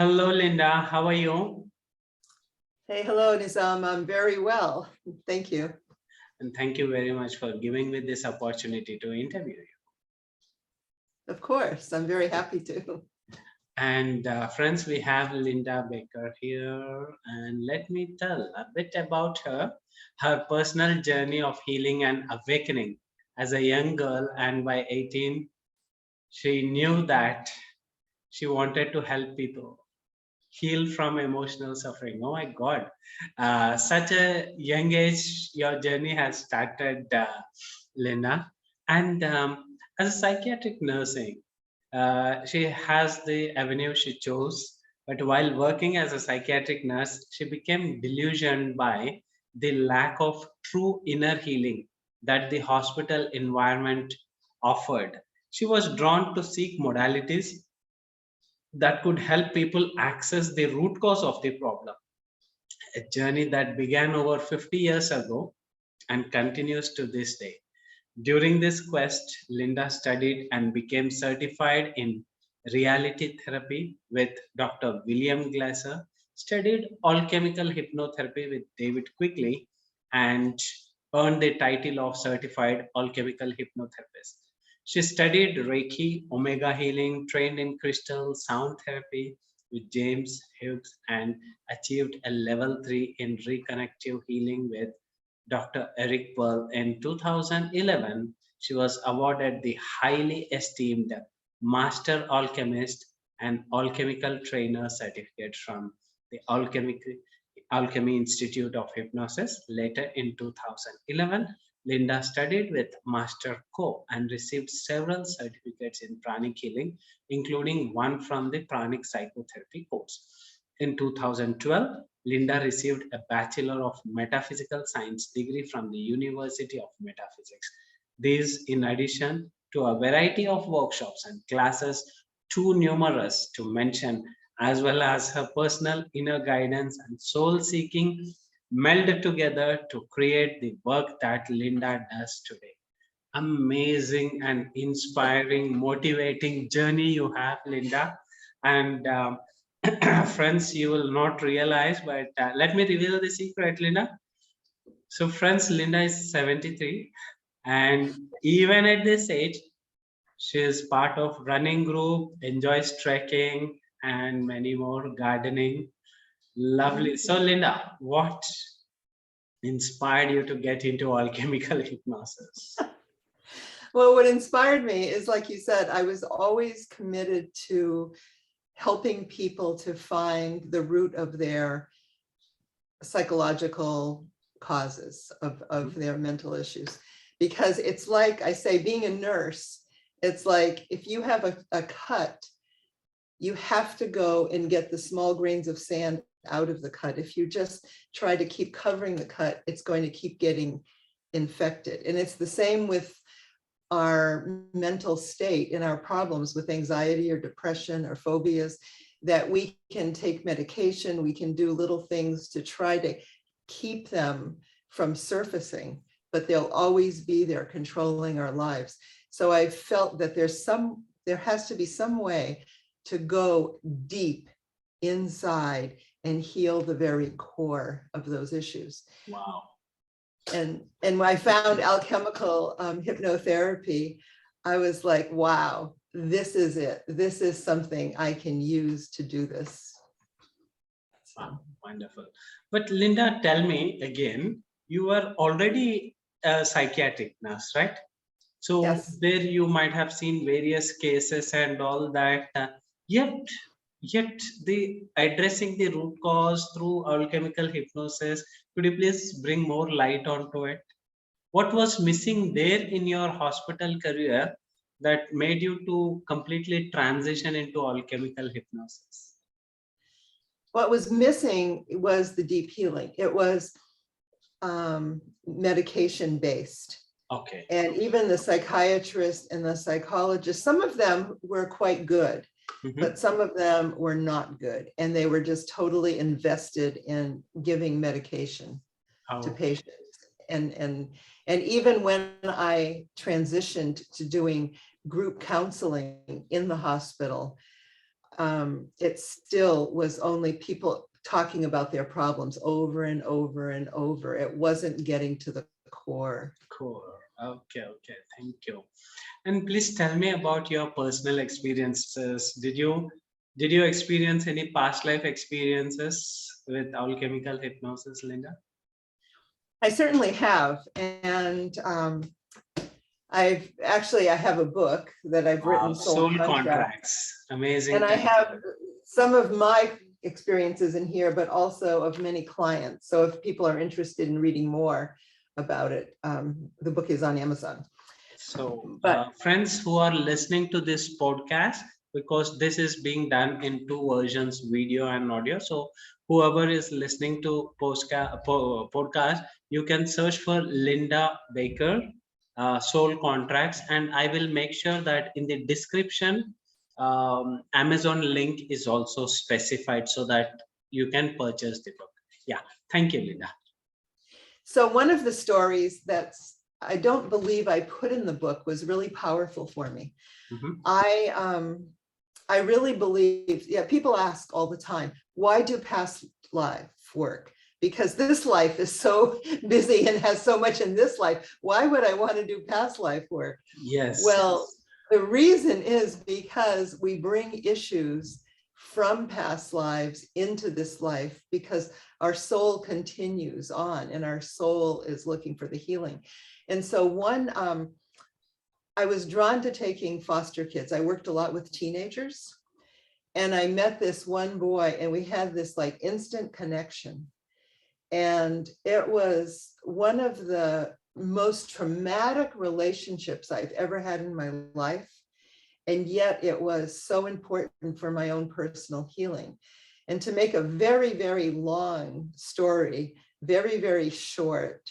Hello, Linda. How are you? Hey, hello, Nizam. I'm very well. Thank you. And thank you very much for giving me this opportunity to interview you. Of course, I'm very happy to. And friends, we have Linda Baker here. And let me tell a bit about her personal journey of healing and awakening as a young girl. And by 18, she knew that she wanted to help people heal from emotional suffering. Oh my God. Such a young age, your journey has started, Linda. And as a psychiatric nursing, she has the avenue she chose. But while working as a psychiatric nurse, she became delusioned by the lack of true inner healing that the hospital environment offered. She was drawn to seek modalities that could help people access the root cause of the problem, a journey that began over 50 years ago and continues to this day. During this quest, Linda studied and became certified in reality therapy with Dr. William Glasser, studied alchemical hypnotherapy with David Quigley, and earned the title of certified alchemical hypnotherapist. She studied Reiki, Omega healing, trained in crystal sound therapy with James Hughes, and achieved a level 3 in reconnective healing with Dr. Eric Pearl. In 2011, she was awarded the highly esteemed Master Alchemist and Alchemical Trainer certificate from the Alchemy Institute of Hypnosis. Later in 2011, Linda studied with Master Co and received several certificates in pranic healing, including one from the pranic psychotherapy course. In 2012, Linda received a Bachelor of Metaphysical Science degree from the University of Metaphysics. These, in addition to a variety of workshops and classes, too numerous to mention, as well as her personal inner guidance and soul seeking, melded together to create the work that Linda does today. Amazing and inspiring, motivating journey you have, Linda. And friends, you will not realize, but let me reveal the secret, Linda. So, friends, Linda is 73, and even at this age, she is part of running group, enjoys trekking, and many more, gardening. Lovely. So, Linda, what inspired you to get into alchemical hypnosis? Well, what inspired me is, like you said, I was always committed to helping people to find the root of their psychological causes of their mental issues. Because it's like I say, being a nurse, it's like if you have a cut, you have to go and get the small grains of sand out of the cut. If you just try to keep covering the cut, it's going to keep getting infected. And it's the same with our mental state and our problems with anxiety or depression or phobias, that we can take medication, we can do little things to try to keep them from surfacing, but they'll always be there controlling our lives. So I felt that there has to be some way to go deep inside and heal the very core of those issues. Wow. And when I found alchemical hypnotherapy, I was like, wow, this is it. This is something I can use to do this. Wow, wonderful. But Linda, tell me again, you were already a psychiatric nurse, right? So Yes. there you might have seen various cases and all that. Yet the addressing the root cause through alchemical hypnosis, could you please bring more light onto it? What was missing there in your hospital career that made you to completely transition into alchemical hypnosis? What was missing was the deep healing. It was medication based. Okay. And even the psychiatrists and the psychologists, some of them were quite good, but some of them were not good. And they were just totally invested in giving medication to patients. And even when I transitioned to doing group counseling in the hospital, it still was only people talking about their problems over and over and over. It wasn't getting to the core. Cool. Okay, okay. Thank you. And please tell me about your personal experiences. Did you experience any past life experiences with alchemical hypnosis, Linda? I certainly have. And I have a book that I've written, Soul Soul Contract. Contracts. Amazing. And I title. have some of my experiences in here, but also of many clients. So if people are interested in reading more about it, the book is on Amazon. So, But friends who are listening to this podcast, because this is being done in two versions, video and audio. So, whoever is listening to podcast, you can search for Linda Baker, Soul Contracts, and I will make sure that in the description, Amazon link is also specified so that you can purchase the book. Yeah, thank you, Linda. so one of the stories that's I don't believe I put in the book was really powerful for me. Mhm. I really believe, people ask all the time, why do past life work? Because this life is so busy and has so much in this life. Why would I want to do past life work? Yes. Well, the reason is because we bring issues from past lives into this life because our soul continues on and our soul is looking for the healing. And so I was drawn to taking foster kids. I worked a lot with teenagers and I met this one boy and we had this like instant connection. And it was one of the most traumatic relationships I've ever had in my life. And yet it was so important for my own personal healing. And to make a very, very long story, very, very short,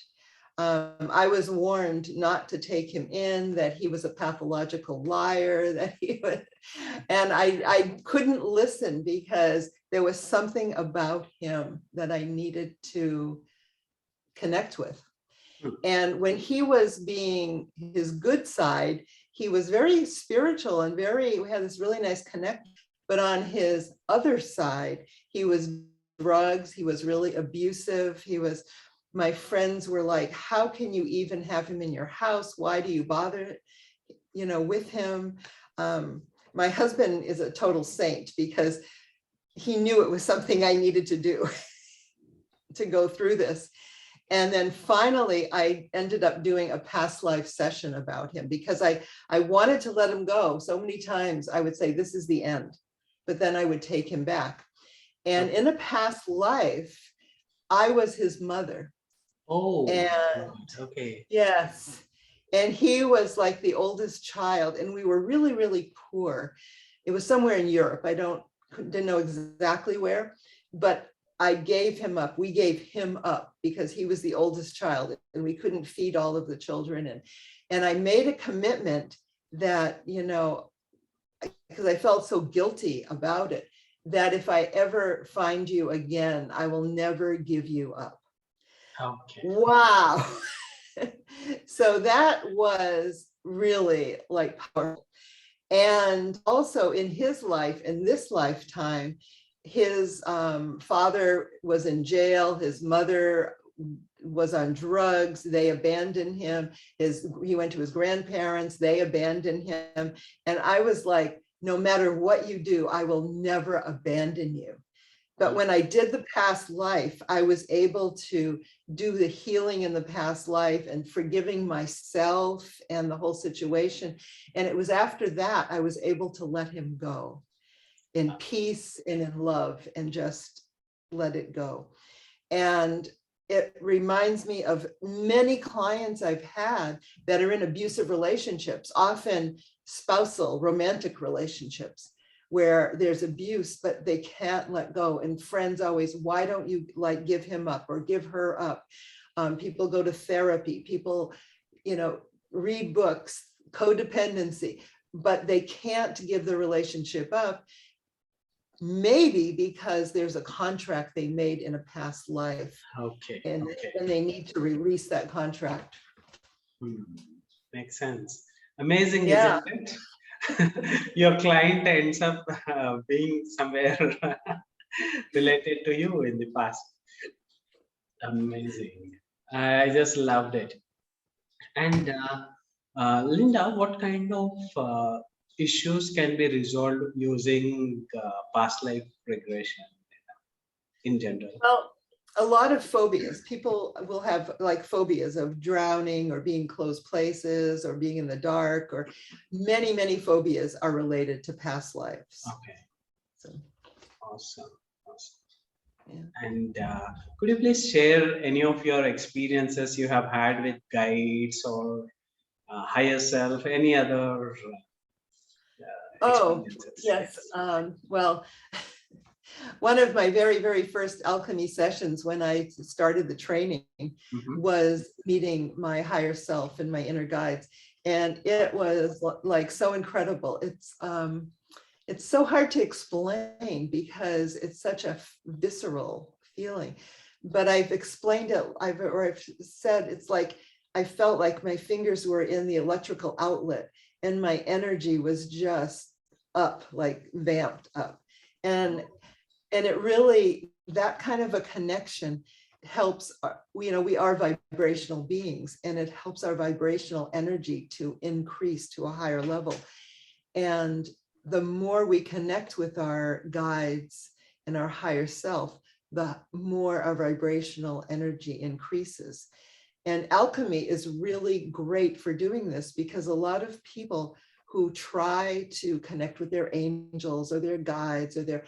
I was warned not to take him in, that he was a pathological liar, that he would, and I couldn't listen because there was something about him that I needed to connect with. And when he was being his good side, he was very spiritual and we had this really nice connect. But on his other side, he was drugs, he was really abusive. My friends were like, how can you even have him in your house? Why do you bother, with him? My husband is a total saint because he knew it was something I needed to do to go through this. And then finally, I ended up doing a past life session about him because I wanted to let him go. So many times I would say, this is the end, but then I would take him back. And in a past life, I was his mother. Oh, and okay. Yes. And he was like the oldest child and we were really, really poor. It was somewhere in Europe. Didn't know exactly where, but I gave him up. We gave him up because he was the oldest child and we couldn't feed all of the children. And I made a commitment that, because I felt so guilty about it, that if I ever find you again, I will never give you up. Okay. Wow. So that was really like powerful. And also in his life, in this lifetime, his father was in jail, his mother was on drugs, they abandoned him, he went to his grandparents, they abandoned him. And I was like, no matter what you do, I will never abandon you. But when I did the past life, I was able to do the healing in the past life and forgiving myself and the whole situation. And it was after that I was able to let him go in peace and in love and just let it go. And it reminds me of many clients I've had that are in abusive relationships, often spousal, romantic relationships, where there's abuse, but they can't let go. And friends always, why don't you like give him up or give her up? People go to therapy, people, read books, codependency, but they can't give the relationship up. Maybe because there's a contract they made in a past life. Okay. And okay. then they need to release that contract. Makes sense. Amazing, Yeah. isn't it? your client ends up being somewhere related to you in the past. Amazing. I just loved it. And Linda, what kind of issues can be resolved using past life regression in general? Well, a lot of phobias. People will have like phobias of drowning or being closed places or being in the dark, or many, many phobias are related to past lives. Okay, So, awesome. Awesome. yeah. And could you please share any of your experiences you have had with guides or higher self, any other Oh, experiences? yes. Well, one of my very, very first alchemy sessions when I started the training Mhm. was meeting my higher self and my inner guides. And it was like so incredible. It's so hard to explain because it's such a visceral feeling. But I've explained it, I've said it's like I felt like my fingers were in the electrical outlet and my energy was just up, like vamped up. And it really, that kind of a connection helps, we are vibrational beings, and it helps our vibrational energy to increase to a higher level. And the more we connect with our guides and our higher self, the more our vibrational energy increases. And alchemy is really great for doing this, because a lot of people who try to connect with their angels or their guides or their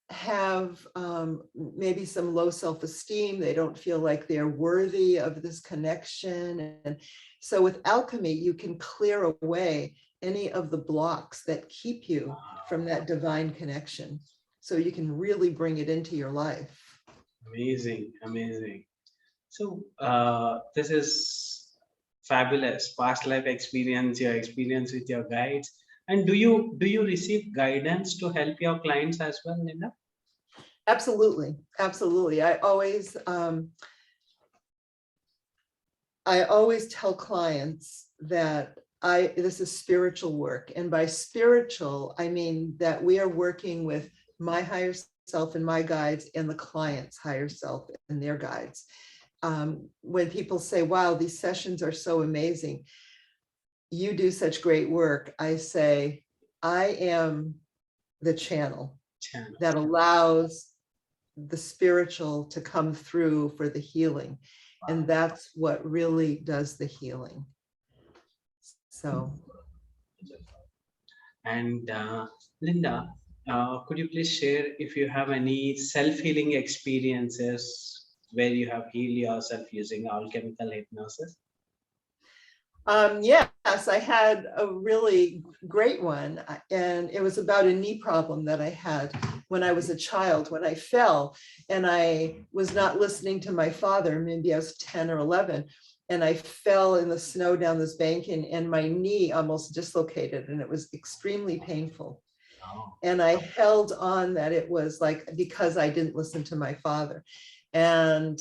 have maybe some low self-esteem. They don't feel like they're worthy of this connection. And so with alchemy, you can clear away any of the blocks that keep you from that divine connection. So you can really bring it into your life. Amazing, amazing. So this is fabulous. Past life experience, your experience with your guides. And do you receive guidance to help your clients as well, Linda? Absolutely, absolutely. I always tell clients that this is spiritual work. And by spiritual, I mean that we are working with my higher self and my guides and the client's higher self and their guides. When people say, wow, these sessions are so amazing, you do such great work, I say, I am the channel that allows the spiritual to come through for the healing. And that's what really does the healing. So. And Linda, could you please share if you have any self-healing experiences where you have healed yourself using alchemical hypnosis? Yes, I had a really great one, and it was about a knee problem that I had when I was a child, when I fell and I was not listening to my father. Maybe I was 10 or 11, and I fell in the snow down this bank, and my knee almost dislocated, and it was extremely painful. Oh. And I held on that it was like because I didn't listen to my father. And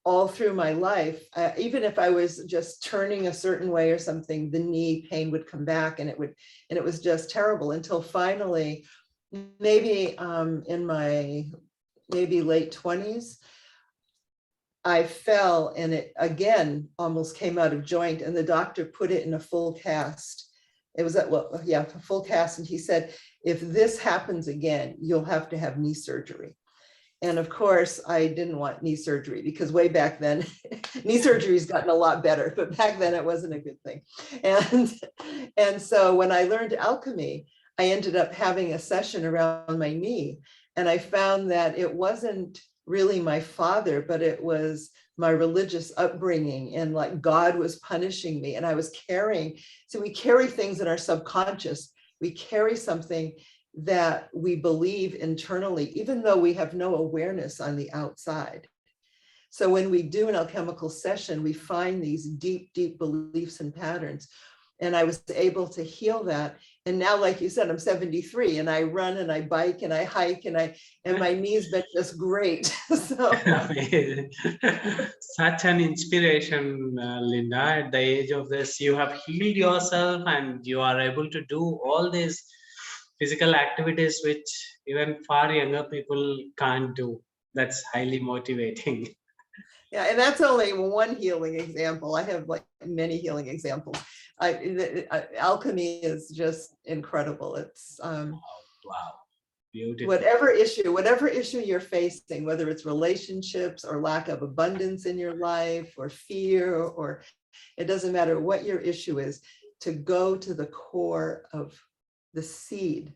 all through my life, even if I was just turning a certain way or something, the knee pain would come back, and it was just terrible until finally, maybe in my late 20s, I fell and it again almost came out of joint, and the doctor put it in a full cast. It was a full cast. And he said, if this happens again, you'll have to have knee surgery. And of course, I didn't want knee surgery, because way back then, knee surgery's gotten a lot better, but back then it wasn't a good thing. And so when I learned alchemy, I ended up having a session around my knee, and I found that it wasn't really my father, but it was my religious upbringing, and like God was punishing me, and I was carrying. So we carry things in our subconscious. We carry something that we believe internally, even though we have no awareness on the outside. So when we do an alchemical session, we find these deep, deep beliefs and patterns. And I was able to heal that. And now, like you said, I'm 73 and I run and I bike and I hike and my knees been just great. So such an inspiration, Linda. At the age of this, you have healed yourself and you are able to do all these physical activities which even far younger people can't do. That's highly motivating. yeah, and that's only one healing example. I have like many healing examples. Alchemy is just incredible. It's Wow, beautiful. whatever issue you're facing, whether it's relationships or lack of abundance in your life or fear, or it doesn't matter what your issue is, to go to the core of the seed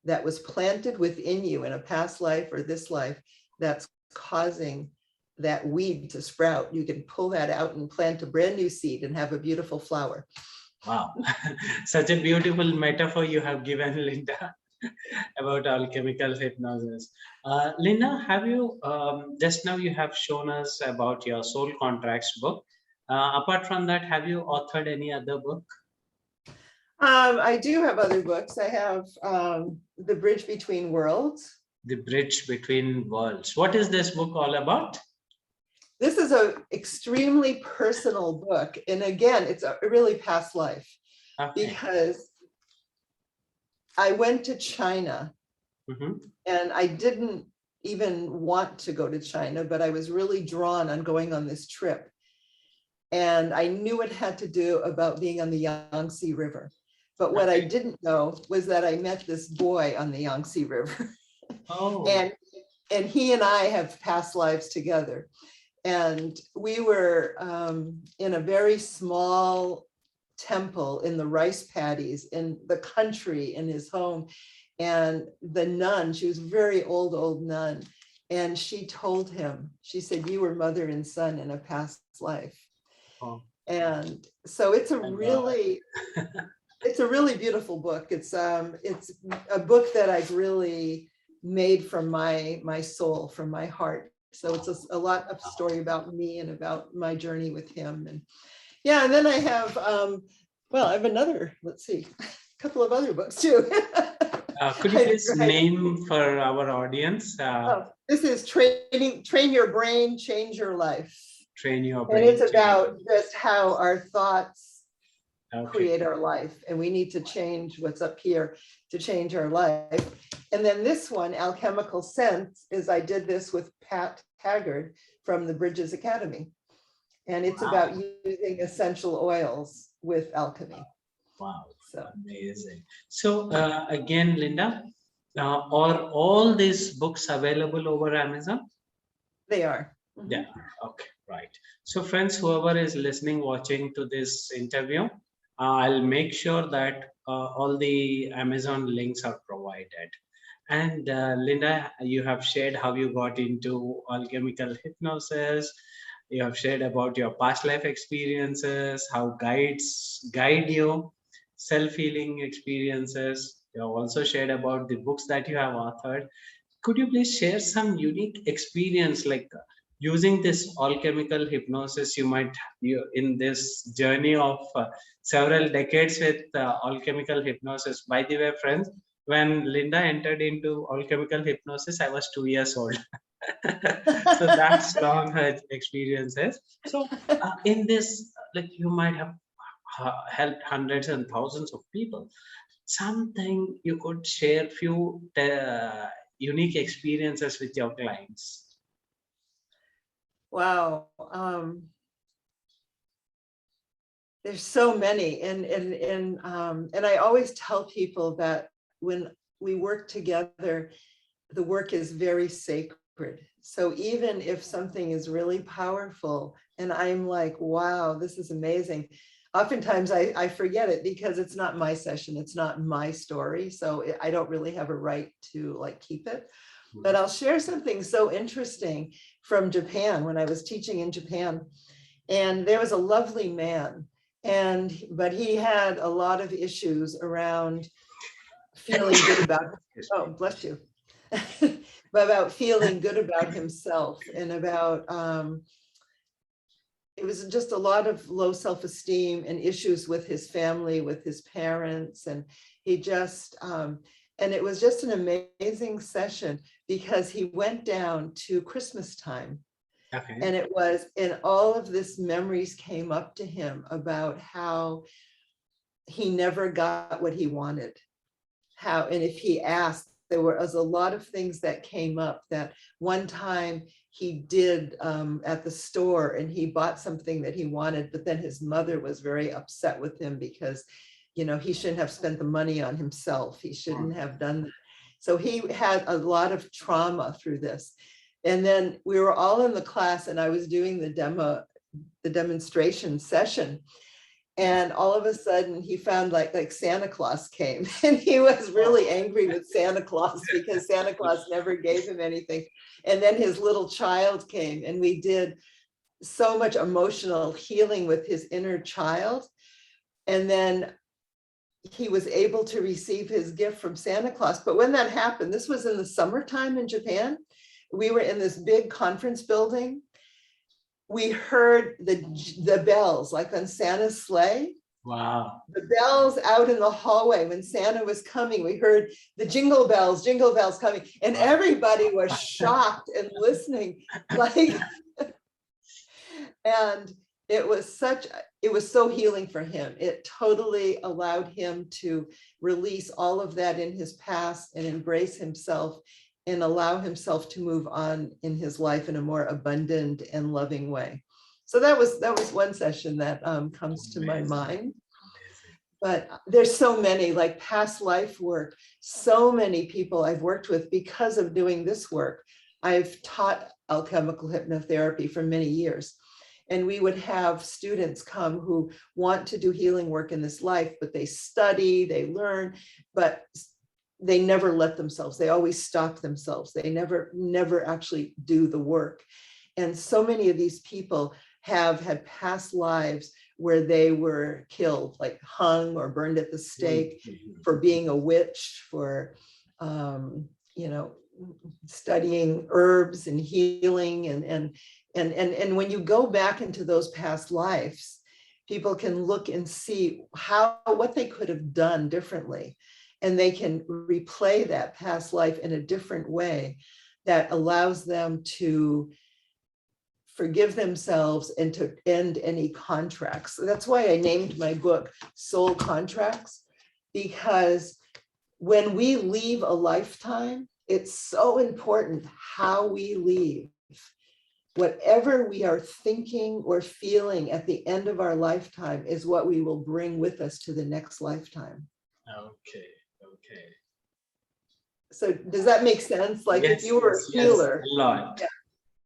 that was planted within you in a past life or this life that's causing that weed to sprout. You can pull that out and plant a brand new seed and have a beautiful flower. Wow, such a beautiful metaphor you have given, Linda, about alchemical hypnosis. Linda, have you, just now you have shown us about your soul contracts book. Apart from that, have you authored any other book? I do have other books. I have The Bridge Between Worlds. The Bridge Between Worlds. What is this book all about? This is an extremely personal book. And again, it's a really past life. Okay. Because I went to China and I didn't even want to go to China, but I was really drawn on going on this trip. And I knew it had to do about being on the Yangtze River. But what I didn't know was that I met this boy on the Yangtze River. Oh. And he and I have past lives together. And we were in a very small temple in the rice paddies in the country in his home. And the nun, she was a very old nun. And she told him, she said, you were mother and son in a past life. Oh. And so it's a really, it's a really beautiful book. It's a book that I've really made from my soul, from my heart. So it's a lot of story about me and about my journey with him. And yeah, and then I have, well, I have another, let's see, a couple of other books too. Could you please name for our audience? This is Train Your Brain, Change Your Life. Train Your Brain. And it's about just how our thoughts create our life. And we need to change what's up here to change our life. And then this one, Alchemical Sense, is I did this with Pat Haggard from the Bridges Academy. And it's about using essential oils with alchemy. Wow, so amazing. So again, Linda, are all these books available over Amazon? They are. Yeah, okay, right. So friends, whoever is listening, watching to this interview, I'll make sure that all the Amazon links are provided. And Linda, you have shared how you got into alchemical hypnosis. You have shared about your past life experiences, how guides guide you, self-healing experiences. You have also shared about the books that you have authored. Could you please share some unique experience, like using this alchemical hypnosis in this journey of several decades with alchemical hypnosis? By the way, friends, when Linda entered into alchemical hypnosis, I was 2 years old. So that's long her experiences. So in this, like, you might have helped hundreds and thousands of people. Something you could share few unique experiences with your clients. Wow. There's so many, and I always tell people that when we work together, the work is very sacred. So even if something is really powerful and I'm like, wow, this is amazing, oftentimes I forget it because it's not my session, it's not my story. So I don't really have a right to like keep it. But I'll share something so interesting from Japan when I was teaching in Japan. And there was a lovely man, but he had a lot of issues around feeling good about, oh, bless you, about feeling good about himself and about it was just a lot of low self-esteem and issues with his family, with his parents. And he just, and it was just an amazing session because he went down to Christmas time. Okay. And it was, and all of this memories came up to him about how he never got what he wanted. How, and if he asked, there was a lot of things that came up. That one time he did at the store and he bought something that he wanted, but then his mother was very upset with him because, you know, he shouldn't have spent the money on himself. He shouldn't have done that. So he had a lot of trauma through this. And then we were all in the class and I was doing the demonstration session. And all of a sudden he found like Santa Claus came and he was really angry with Santa Claus because Santa Claus never gave him anything. And then his little child came and we did so much emotional healing with his inner child. And then he was able to receive his gift from Santa Claus. But when that happened, this was in the summertime in Japan. We were in this big conference building. We heard the bells, like on Santa's sleigh. Wow. The bells out in the hallway when Santa was coming. We heard the jingle bells coming. And everybody was shocked and listening. Like, and it was so healing for him. It totally allowed him to release all of that in his past and embrace himself and allow himself to move on in his life in a more abundant and loving way. So that was one session that comes to my mind. But there's so many, like past life work, so many people I've worked with because of doing this work. I've taught alchemical hypnotherapy for many years. And we would have students come who want to do healing work in this life, but they study, they learn, but they never let themselves, they always stop themselves. They never actually do the work. And so many of these people have had past lives where they were killed, like hung or burned at the stake for being a witch, for, studying herbs and healing. And when you go back into those past lives, people can look and see what they could have done differently. And they can replay that past life in a different way that allows them to forgive themselves and to end any contracts. So that's why I named my book Soul Contracts, because when we leave a lifetime, it's so important how we leave. Whatever we are thinking or feeling at the end of our lifetime is what we will bring with us to the next lifetime. Okay. So does that make sense? Like if you were a healer, a lot.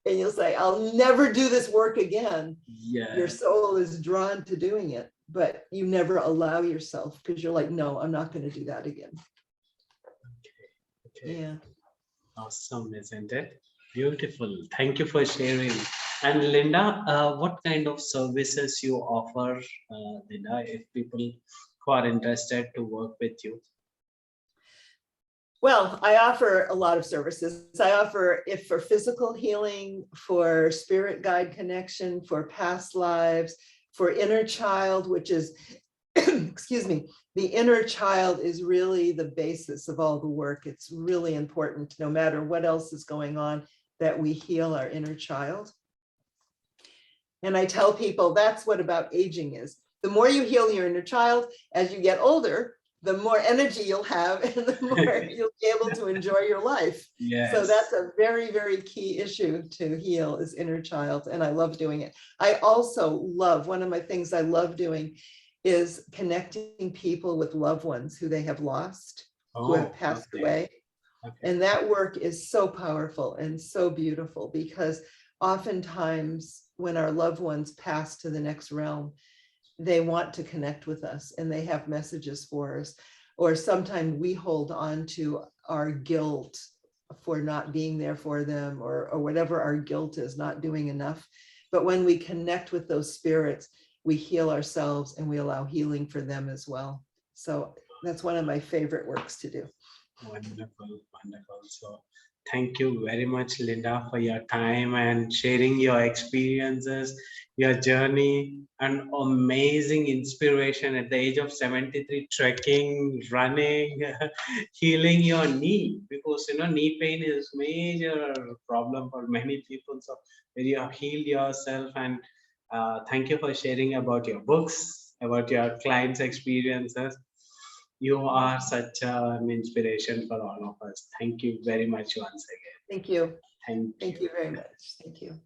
And you'll say, I'll never do this work again. Yeah. Your soul is drawn to doing it, but you never allow yourself because you're like, no, I'm not going to do that again. Okay. Yeah. Awesome, isn't it? Beautiful. Thank you for sharing. And Linda, what kind of services you offer, Linda, if people who are interested to work with you? Well, I offer a lot of services. I offer if for physical healing, for spirit guide connection, for past lives, for inner child, which is, excuse me, the inner child is really the basis of all the work. It's really important, no matter what else is going on, that we heal our inner child. And I tell people that's what about aging is. The more you heal your inner child, as you get older, the more energy you'll have and the more you'll be able to enjoy your life. Yes. So that's a very, very key issue to heal is inner child. And I love doing it. I also love, one of my things I love doing is connecting people with loved ones who they have lost, who have passed away. Okay. And that work is so powerful and so beautiful because oftentimes when our loved ones pass to the next realm, they want to connect with us and they have messages for us. Or sometimes we hold on to our guilt for not being there for them or whatever our guilt is, not doing enough. But when we connect with those spirits, we heal ourselves and we allow healing for them as well. So that's one of my favorite works to do. Wonderful, wonderful. So thank you very much, Linda, for your time and sharing your experiences, your journey, and amazing inspiration at the age of 73, trekking, running, healing your knee, because knee pain is major problem for many people. So when you have healed yourself, and thank you for sharing about your books, about your clients' experiences. You are such an inspiration for all of us. Thank you very much once again. Thank you. Thank Thank you. you very much. Thank you.